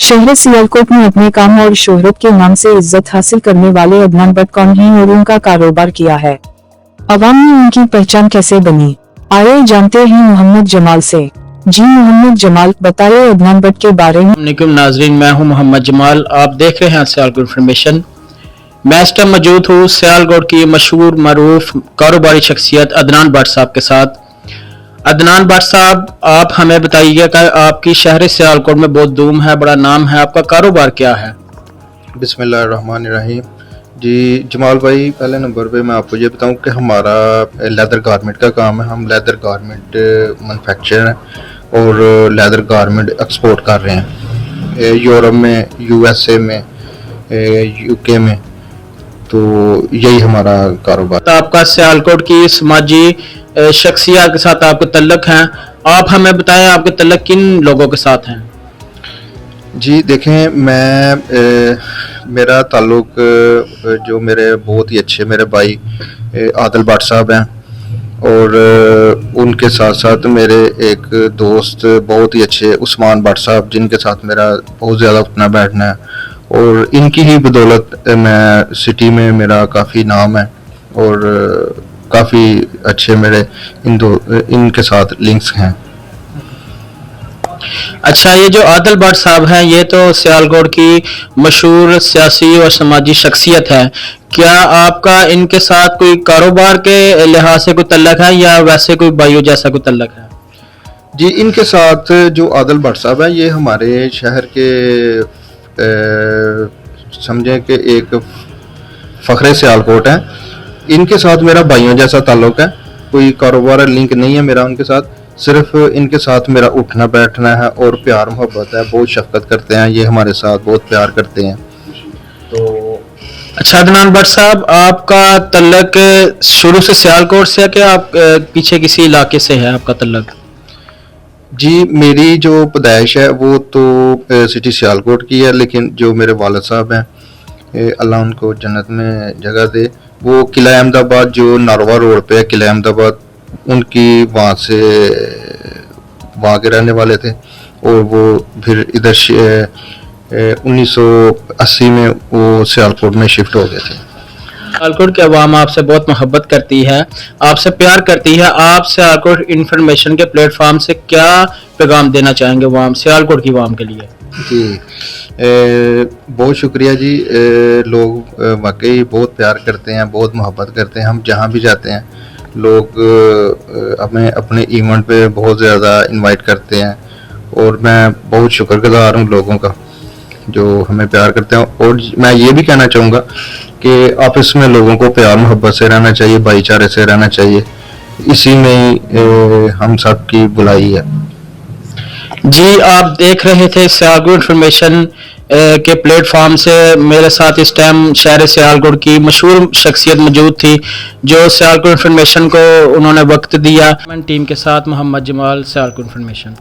शहर सियालकोट में अपने काम और शोहरत के नाम से इज्जत हासिल करने वाले अदनान भट्ट कौन हैं और उनका कारोबार क्या है, अवाम में उनकी पहचान कैसे बनी, आइए जानते हैं मोहम्मद जमाल से। जी मोहम्मद जमाल, बताइए अदनान भट्ट के बारे में। वालेकुम नाजरीन, मैं हूं मोहम्मद जमाल। आप देख रहे हैं सियालकोट इन्फॉर्मेशन। मैं इस टाइम मौजूद हूं सियालकोट की मशहूर मरूफ कारोबारी शख्सियत अदनान भट्ट साहब के साथ। अदनान भट्ट साहब, आप हमें बताइएगा कि आपकी शहर सियालकोट में बहुत धूम है, बड़ा नाम है, आपका कारोबार क्या है? बिस्मिल्लाहिर्रहमानिर्रहीम। जी जमाल भाई, पहले नंबर पे मैं आपको ये बताऊं कि हमारा लेदर गारमेंट का काम है। हम लेदर गारमेंट मैन्युफैक्चरर हैं और लेदर गारमेंट एक्सपोर्ट कर रहे हैं यूरोप में, यूएसए में, यूके में। तो यही हमारा कारोबार। तो आपका सियालकोट की समाजी शख्सियत के साथ आपके तल्लक हैं, आप हमें बताएं आपके तल्लक किन लोगों के साथ हैं? जी देखें, मेरा ताल्लुक जो मेरे बहुत ही अच्छे मेरे भाई आदिल भट्ट साहब हैं और उनके साथ साथ मेरे एक दोस्त बहुत ही अच्छे उस्मान भट्ट साहब, जिनके साथ मेरा बहुत ज़्यादा उठना बैठना है और इनकी ही बदौलत मैं सिटी में मेरा काफ़ी नाम है और काफ़ी अच्छे मेरे इनके साथ लिंक्स हैं। अच्छा, ये जो आदिल भट्ट साहब हैं, ये तो सियालकोट की मशहूर सियासी और समाजी शख्सियत है। क्या आपका इनके साथ कोई कारोबार के लिहाज से कोई तल्लक है या वैसे कोई भाइयों जैसा कोई तल्लक है? जी, इनके साथ जो आदिल भट्ट साहब हैं, ये हमारे शहर के समझें कि एक फ़ख्रे सियालकोट हैं। इनके साथ मेरा भाइयों जैसा ताल्लुक है, कोई कारोबार लिंक नहीं है मेरा उनके साथ। सिर्फ इनके साथ मेरा उठना बैठना है और प्यार मोहब्बत है, बहुत शफकत करते हैं ये हमारे साथ, बहुत प्यार करते हैं। तो अच्छा अदनान भट्ट साहब, आपका तल्लक शुरू से सियालकोट से है कि आप पीछे किसी इलाके से है आपका तल्लक? जी, मेरी जो पैदाइश है वो तो सिटी सियालकोट की है, लेकिन जो मेरे वालिद साहब हैं अल्लाह उनको जन्नत में जगह दे, वो किला अहमदाबाद जो नारवा रोड पे है, किला अहमदाबाद, उनकी वहाँ के रहने वाले थे और वो फिर इधर 1980 में वो सियालकोट में शिफ्ट हो गए थे। सियालकोट की आवाम आपसे बहुत मोहब्बत करती है, आपसे प्यार करती है। आप सियालकोट इन्फॉर्मेशन के प्लेटफॉर्म से क्या पैगाम देना चाहेंगे वाम सियालकोट की आवाम के लिए? जी बहुत शुक्रिया जी। लोग वाकई बहुत प्यार करते हैं, बहुत मोहब्बत करते हैं। हम जहाँ भी जाते हैं लोग हमें अपने इवेंट पे बहुत ज़्यादा इनवाइट करते हैं और मैं बहुत शुक्रगुजार हूँ लोगों का जो हमें प्यार करते हैं। और मैं ये भी कहना चाहूँगा कि आपस में लोगों को प्यार मोहब्बत से रहना चाहिए, भाईचारे से रहना चाहिए, इसी में हम सब की बुलाई है। जी, आप देख रहे थे सियालकोट इन्फॉर्मेशन के प्लेटफॉर्म से। मेरे साथ इस टाइम शहर सियालकोट की मशहूर शख्सियत मौजूद थी जो सियालकोट इन्फॉर्मेशन को उन्होंने वक्त दिया। टीम के साथ मोहम्मद जमाल, सियालकोट इन्फॉर्मेशन।